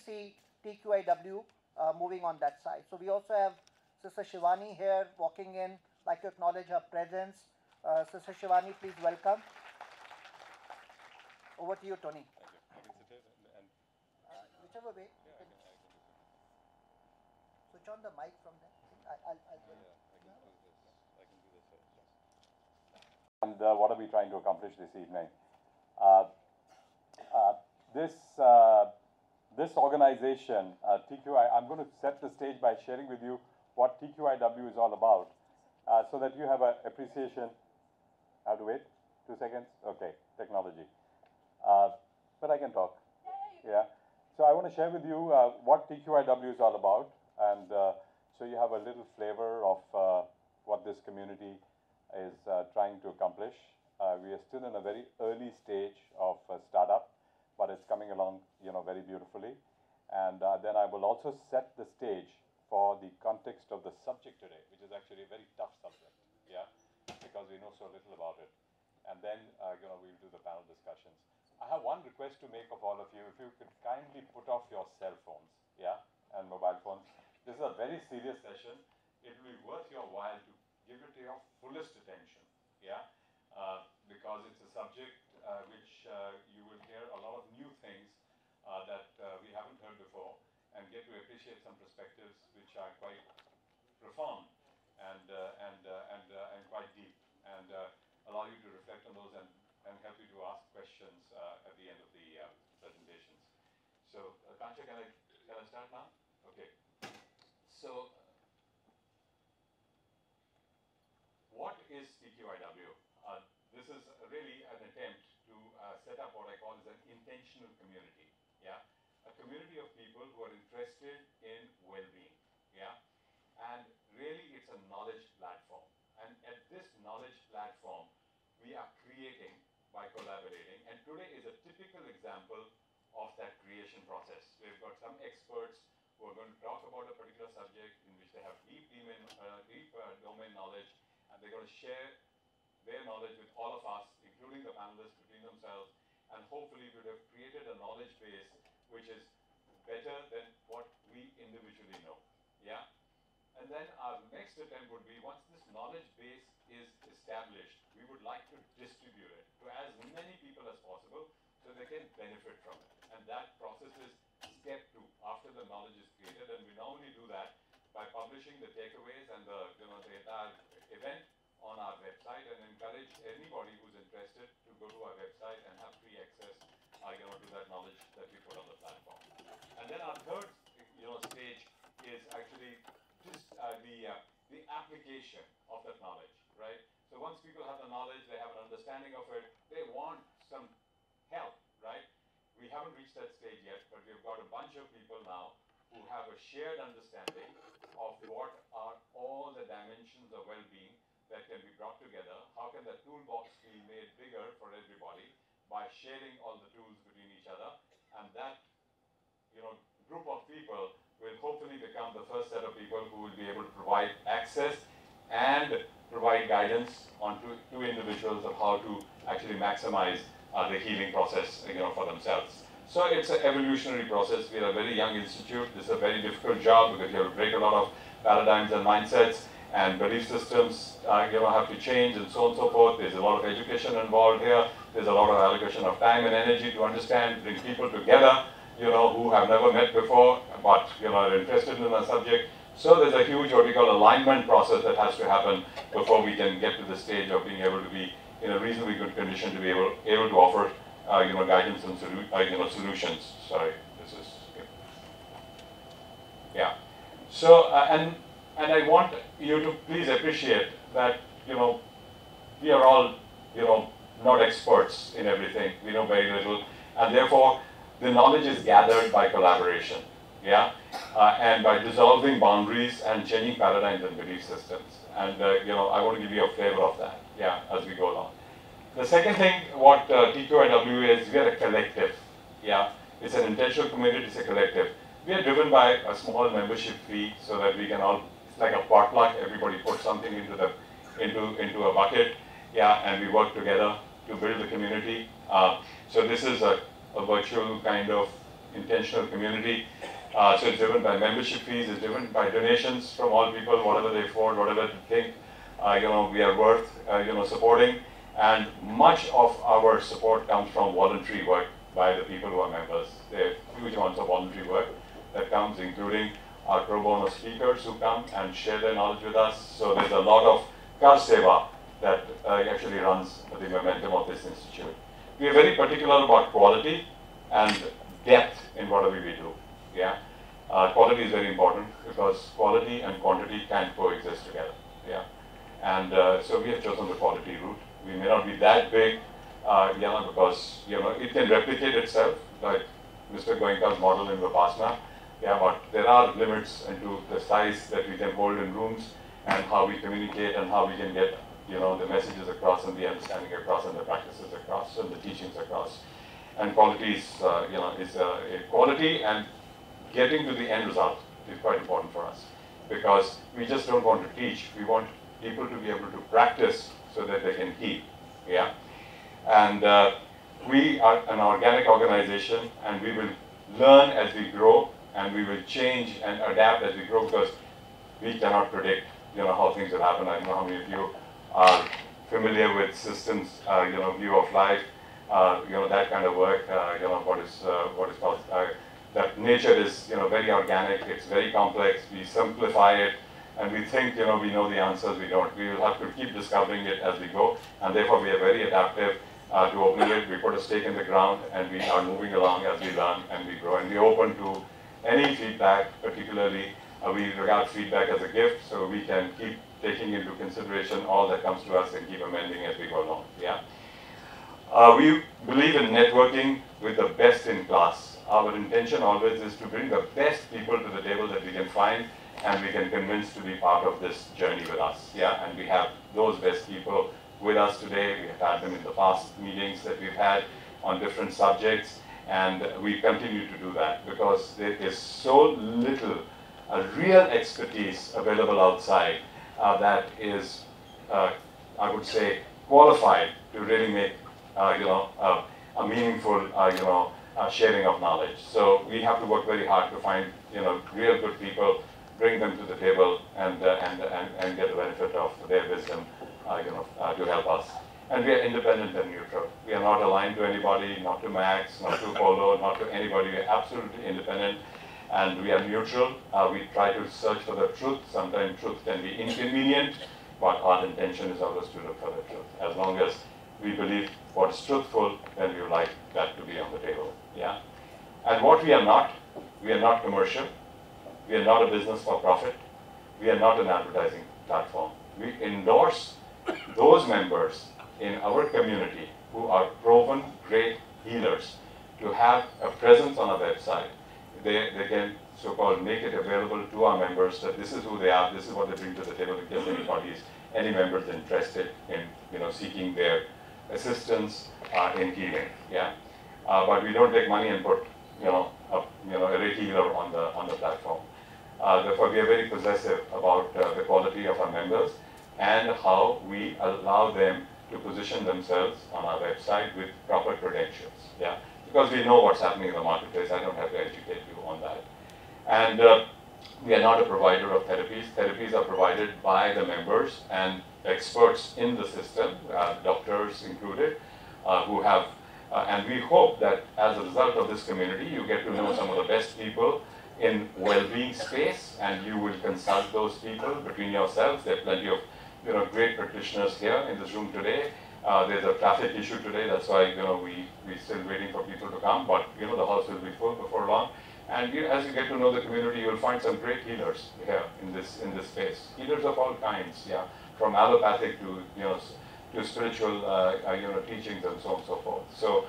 see TQIW moving on that side. So we also have Sister Shivani here walking in. I'd like to acknowledge her presence. Sister Shivani, please welcome. Over to you, Tony. Thank you. I can sit here and whichever way. Yeah, I can do so. Switch on the mic from there. I'll I can do this first. And what are we trying to accomplish this evening? This organization, TQI, I'm going to set the stage by sharing with you what TQIW is all about, so that you have an appreciation. I have to wait 2 seconds? Okay, technology. But I can talk. Yeah. So I want to share with you what TQIW is all about, and so you have a little flavor of what this community is trying to accomplish. We are still in a very early stage of startup, but it's coming along, very beautifully. And then I will also set the stage for the context of the subject today, which is actually a very tough subject, yeah, because we know so little about it. And then, we'll do the panel discussions. I have one request to make of all of you. If you could kindly put off your cell phones, yeah, and mobile phones. This is a very serious session. It will be worth your while to give it your fullest attention, yeah, because it's a subject which you will hear a lot of new things that we haven't heard before, and get to appreciate some perspectives which are quite profound and quite deep, and allow you to reflect on those and help you to ask questions at the end of the presentations. So, Kancha, can I start now? Okay. So, what is TQIW? This is really an attempt to set up what I call as an intentional community. Yeah, a community of people who are interested in well-being. Yeah, and really it's a knowledge platform. And at this knowledge platform, we are creating by collaborating. And today is a typical example of that creation process. We've got some experts who are going to talk about a particular subject in which they have deep domain knowledge, and they're going to share their knowledge with all of us, including the panelists between themselves, and hopefully we would have created a knowledge base which is better than what we individually know. Yeah? And then our next attempt would be, once this knowledge base is established, we would like to distribute it to as many people as possible so they can benefit from it. And that process is step 2, after the knowledge is created, and we normally do that by publishing the takeaways and the entire event on our website, and encourage anybody who's interested to go to our website and have free access to that knowledge that we put on the platform. And then our third stage is actually just the application of that knowledge, right? So once people have the knowledge, they have an understanding of it, they want some help, right? We haven't reached that stage yet, but we've got a bunch of people now who have a shared understanding of what are all the dimensions of well-being that can be brought together. How can the toolbox be made bigger for everybody by sharing all the tools between each other? And that group of people will hopefully become the first set of people who will be able to provide access and provide guidance to individuals of how to actually maximize the healing process for themselves. So it's an evolutionary process. We are a very young institute. This is a very difficult job because you have to break a lot of paradigms and mindsets, and belief systems have to change, and so on and so forth. There's a lot of education involved here. There's a lot of allocation of time and energy to understand, bring people together, who have never met before, but are interested in the subject. So there's a huge what we call alignment process that has to happen before we can get to the stage of being able to be in a reasonably good condition to be able to offer guidance and solutions. Sorry, this is yeah. So and I want you to please appreciate that we are all not experts in everything. We know very little, and therefore the knowledge is gathered by collaboration. Yeah, and by dissolving boundaries and changing paradigms and belief systems. And I want to give you a flavor of that. Yeah, as we go along. The second thing, what TQIW is, we are a collective. Yeah, it's an intentional community. It's a collective. We are driven by a small membership fee, so that we can all, it's like a potluck. Everybody puts something into a bucket. Yeah, and we work together to build the community. So this is a virtual kind of intentional community. So it's driven by membership fees, it's driven by donations from all people, whatever they afford, whatever they think, we are worth, supporting. And much of our support comes from voluntary work by the people who are members. There are huge amounts of voluntary work that comes, including our pro bono speakers who come and share their knowledge with us. So there's a lot of Kar Seva that actually runs the momentum of this institute. We are very particular about quality and depth in whatever we do. Yeah, quality is very important because quality and quantity can't coexist together. Yeah, and so we have chosen the quality route. We may not be that big, because it can replicate itself, like Mr. Goenka's model in Vipassana. Yeah, but there are limits into the size that we can hold in rooms and how we communicate and how we can get the messages across and the understanding across and the practices across and the teachings across. And quality is quality and getting to the end result is quite important for us, because we just don't want to teach. We want people to be able to practice so that they can keep. Yeah, and we are an organic organization, and we will learn as we grow, and we will change and adapt as we grow, because we cannot predict how things will happen. I don't know how many of you are familiar with systems, view of life, that kind of work, what is called, that nature is, very organic, it's very complex, we simplify it, and we think, we know the answers. We don't. We will have to keep discovering it as we go, and therefore we are very adaptive to opening it. We put a stake in the ground, and we are moving along as we learn and we grow, and we're open to any feedback. Particularly, we regard feedback as a gift, so we can keep taking into consideration all that comes to us and keep amending as we go along. Yeah. We believe in networking with the best in class. Our intention always is to bring the best people to the table that we can find, and we can convince to be part of this journey with us. Yeah, and we have those best people with us today. We have had them in the past meetings that we've had on different subjects, and we continue to do that because there is so little real expertise available outside that is, I would say, qualified to really make a meaningful sharing of knowledge. So we have to work very hard to find real good people, bring them to the table, and get the benefit of their wisdom to help us. And we are independent and neutral. We are not aligned to anybody, not to Max, not to Polo, not to anybody. We are absolutely independent, and we are neutral. We try to search for the truth. Sometimes truth can be inconvenient, but our intention is always to look for the truth. As long as we believe what is truthful, then we would like that to be on the table. Yeah. And what we are not commercial. We are not a business for profit. We are not an advertising platform. We endorse those members in our community who are proven great healers to have a presence on our website. They can so-called make it available to our members that this is who they are, this is what they bring to the table in case any members interested in seeking their assistance in healing. Yeah, but we don't take money and put a rate healer on the platform. Therefore, we are very possessive about the quality of our members and how we allow them to position themselves on our website with proper credentials. Yeah, because we know what's happening in the marketplace. I don't have to educate you on that. And we are not a provider of therapies. Therapies are provided by the members and experts in the system, doctors included, who have, and we hope that as a result of this community, you get to know some of the best people in well-being space, and you will consult those people between yourselves. There are plenty of great practitioners here in this room today. There's a traffic issue today, that's why we're still waiting for people to come, but the house will be full before long. And as you get to know the community, you'll find some great healers here in this space. Healers of all kinds, yeah, from allopathic to spiritual teachings and so on and so forth. So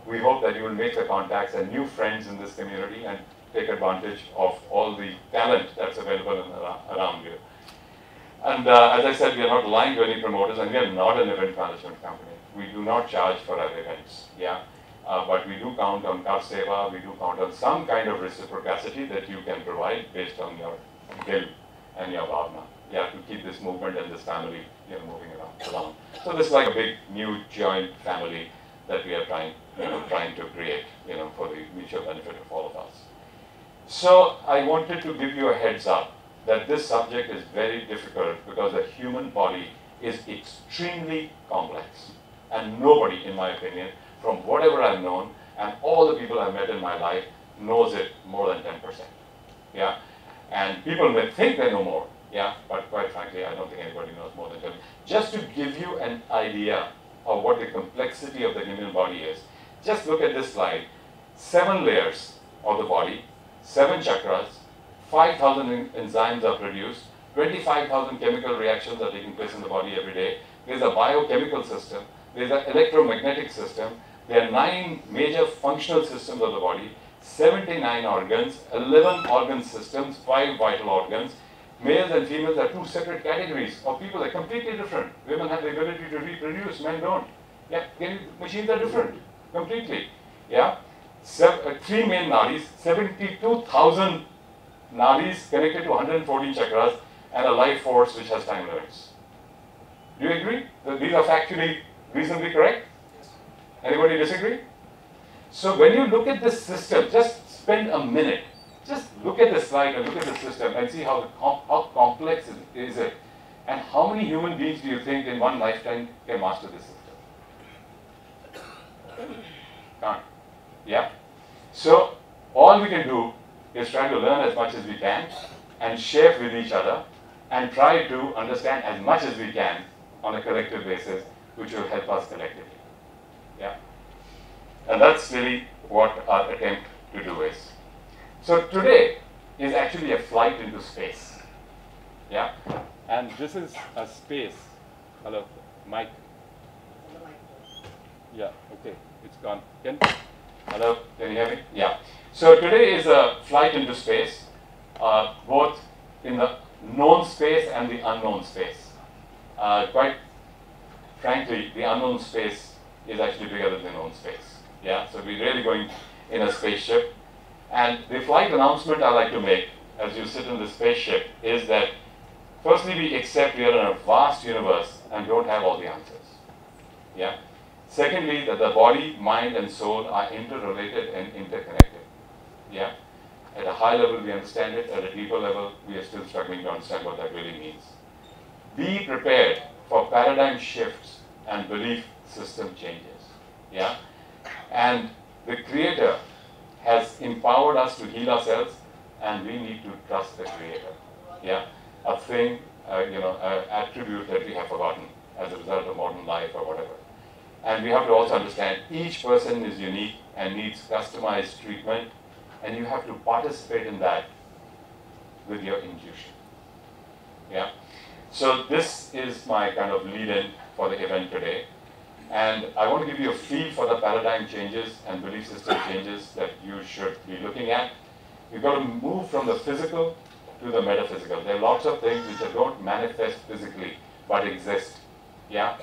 we hope that you will make the contacts and new friends in this community and take advantage of all the talent that's available around you. And as I said, we are not aligned to any promoters, and we are not an event management company. We do not charge for our events, yeah. But we do count on Kar Seva, we do count on some kind of reciprocity that you can provide based on your will and your bhavna, yeah, to keep this movement and this family moving along. So this is like a big new joint family that we are trying to create, for the mutual benefit of all of us. So I wanted to give you a heads up that this subject is very difficult because the human body is extremely complex. And nobody, in my opinion, from whatever I've known and all the people I've met in my life, knows it more than 10%. Yeah? And people may think they know more, yeah, but quite frankly, I don't think anybody knows more than 10%. Just to give you an idea of what the complexity of the human body is, just look at this slide. 7 layers of the body, 7 chakras, 5,000 enzymes are produced, 25,000 chemical reactions are taking place in the body every day. There's a biochemical system, there's an electromagnetic system, there are 9 major functional systems of the body, 79 organs, 11 organ systems, 5 vital organs. Males and females are 2 separate categories of people. They're completely different. Women have the ability to reproduce, men don't. Yeah, machines are different, completely. Yeah, 3 main nadis, 72,000 nadis connected to 114 chakras, and a life force which has time limits. Do you agree that these are factually reasonably correct? Yes. Anybody disagree? So when you look at this system, just spend a minute. Just look at the slide and look at the system and see how complex is it. And how many human beings do you think in one lifetime can master this system? Can't. Yeah? So all we can do is try to learn as much as we can and share with each other and try to understand as much as we can on a collective basis, which will help us collectively. Yeah? And that's really what our attempt to do is. So today is actually a flight into space. Yeah? And this is a space. Hello, Mike. Yeah, okay, it's gone. Hello, can you hear me? Yeah. So today is a flight into space, both in the known space and the unknown space. Quite frankly, the unknown space is actually bigger than the known space. Yeah, so we're really going in a spaceship. And the flight announcement I like to make as you sit in the spaceship is that firstly, we accept we are in a vast universe and don't have all the answers. Yeah. Secondly, that the body, mind, and soul are interrelated and interconnected. Yeah. At a high level, we understand it. At a deeper level, we are still struggling to understand what that really means. Be prepared for paradigm shifts and belief system changes. Yeah. And the Creator has empowered us to heal ourselves, and we need to trust the Creator. Yeah, a thing, an attribute that we have forgotten as a result of modern life or whatever. And we have to also understand each person is unique and needs customized treatment, and you have to participate in that with your intuition. Yeah. So this is my kind of lead-in for the event today. And I want to give you a feel for the paradigm changes and belief system changes that you should be looking at. You've got to move from the physical to the metaphysical. There are lots of things which don't manifest physically, but exist. Yeah?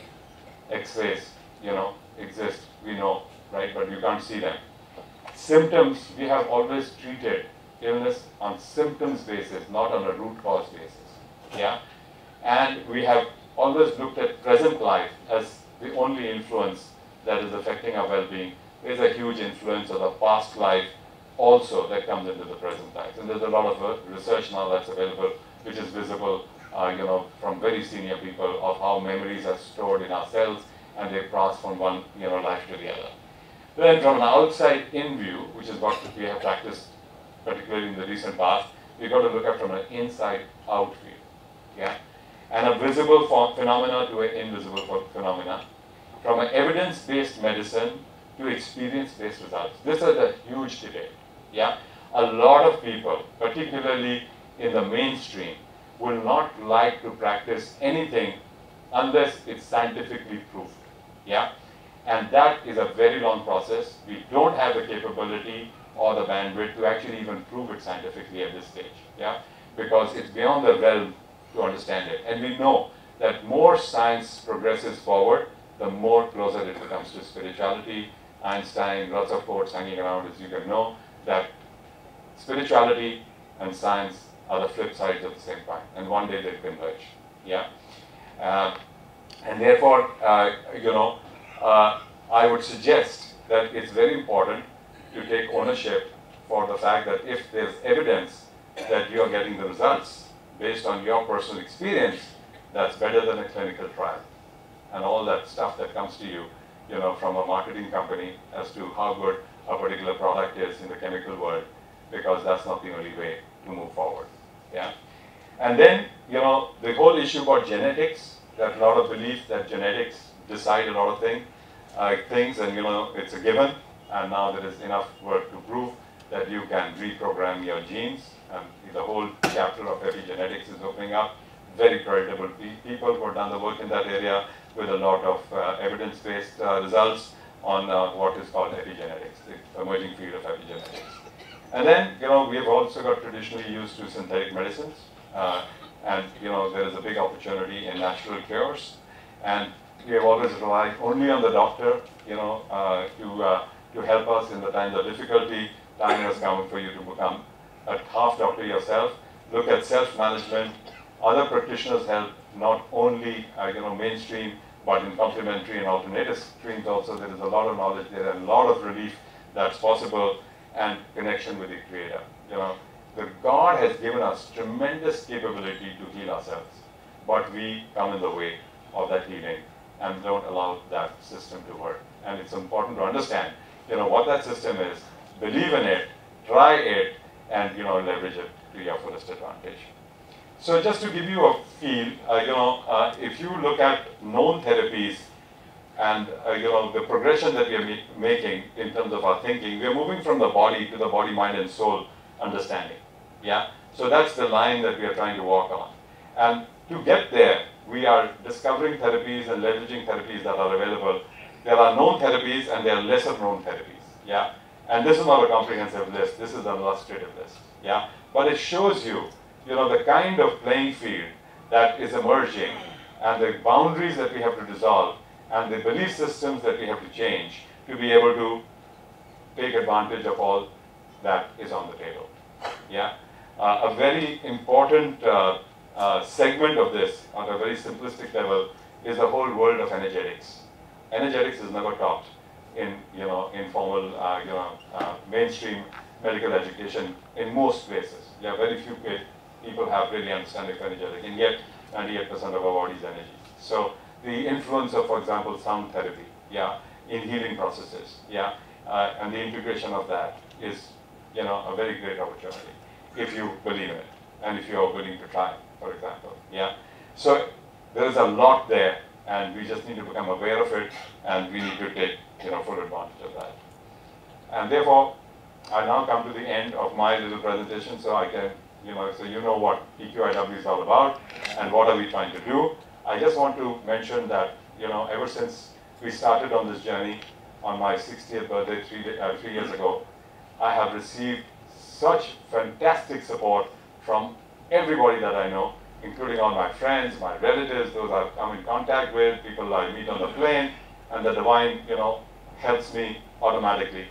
X-rays, exist, we know, right? But you can't see them. Symptoms, we have always treated illness on symptoms basis, not on a root cause basis. Yeah? And we have always looked at present life as the only influence that is affecting our well-being. There's a huge influence of the past life also that comes into the present life. And there's a lot of research now that's available, which is visible, from very senior people of how memories are stored in our cells and they pass from one, life to the other. Then from an outside-in view, which is what we have practiced, particularly in the recent past, we've got to look at from an inside-out view. Yeah? And a visible phenomena to an invisible phenomena, from an evidence-based medicine to experience-based results. This is a huge debate. Yeah, a lot of people, particularly in the mainstream, will not like to practice anything unless it's scientifically proved. Yeah, and that is a very long process. We don't have the capability or the bandwidth to actually even prove it scientifically at this stage. Yeah, because it's beyond the realm to understand it. And we know that more science progresses forward, the more closer it becomes to spirituality. Einstein, lots of quotes hanging around, as you can know, that spirituality and science are the flip sides of the same coin, and one day they'll converge. Yeah, and therefore, I would suggest that it's very important to take ownership for the fact that if there's evidence that you are getting the results based on your personal experience, that's better than a clinical trial. And all that stuff that comes to you, from a marketing company as to how good a particular product is in the chemical world, because that's not the only way to move forward. Yeah. And then, the whole issue about genetics, that a lot of belief that genetics decide a lot of things, and it's a given, and now there is enough work to prove that you can reprogram your genes, and the whole chapter of epigenetics is opening up. Very creditable people who have done the work in that area with a lot of evidence-based results on what is called epigenetics, the emerging field of epigenetics. And then, we have also got traditionally used to synthetic medicines, and there is a big opportunity in natural cures, and we have always relied only on the doctor, to help us in the times of difficulty. Time has come for you to become a half doctor yourself. Look at self-management. Other practitioners help not only mainstream, but in complementary and alternative streams also. There is a lot of knowledge there and a lot of relief that's possible, and connection with the Creator. The God has given us tremendous capability to heal ourselves, but we come in the way of that healing and don't allow that system to work. And it's important to understand, what that system is, believe in it, try it, and leverage it to your fullest advantage. So just to give you a feel, if you look at known therapies and the progression that we are making in terms of our thinking, we are moving from the body to the body, mind, and soul understanding. Yeah. So that's the line that we are trying to walk on. And to get there, we are discovering therapies and leveraging therapies that are available. There are known therapies and there are lesser known therapies. Yeah. And this is not a comprehensive list. This is an illustrative list. Yeah. But it shows you, the kind of playing field that is emerging, and the boundaries that we have to dissolve, and the belief systems that we have to change to be able to take advantage of all that is on the table. Yeah. A very important segment of this, on a very simplistic level, is the whole world of energetics. Energetics is never taught in formal mainstream medical education in most places. Yeah, very few people have really understanding of energetics, and yet 98% of our body's energy. So the influence of, for example, sound therapy, yeah, in healing processes, yeah, and the integration of that is, a very great opportunity if you believe in it and if you are willing to try, for example, yeah. So there is a lot there, and we just need to become aware of it, and we need to take, full advantage of that. And therefore, I now come to the end of my little presentation, so I can, so you know what PQIW is all about and what are we trying to do. I just want to mention that, ever since we started on this journey on my 60th birthday 3 years ago, I have received such fantastic support from everybody that I know, including all my friends, my relatives, those I've come in contact with, people I meet on the plane, and the divine, helps me automatically.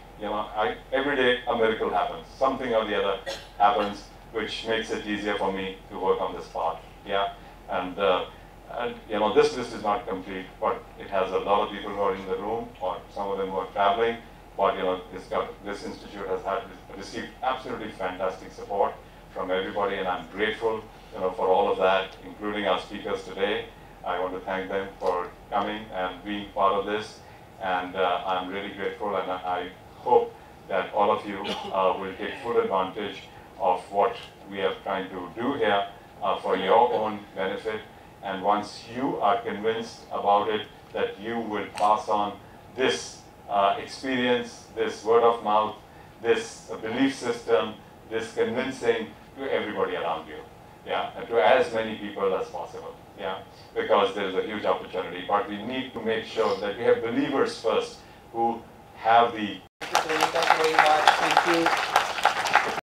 Every day a miracle happens. Something or the other happens, which makes it easier for me to work on this path. Yeah, and this list is not complete, but it has a lot of people who are in the room, or some of them who are traveling. But this institute has received absolutely fantastic support from everybody, and I'm grateful, for all of that, including our speakers today. I want to thank them for coming and being part of this, and I'm really grateful, and I hope that all of you will take full advantage of what we are trying to do here for your own benefit. And once you are convinced about it, that you will pass on this experience, this word of mouth, this belief system, this convincing to everybody around you, yeah, and to as many people as possible, yeah, because there is a huge opportunity. But we need to make sure that we have believers first who have the... Thank you very much. Thank you.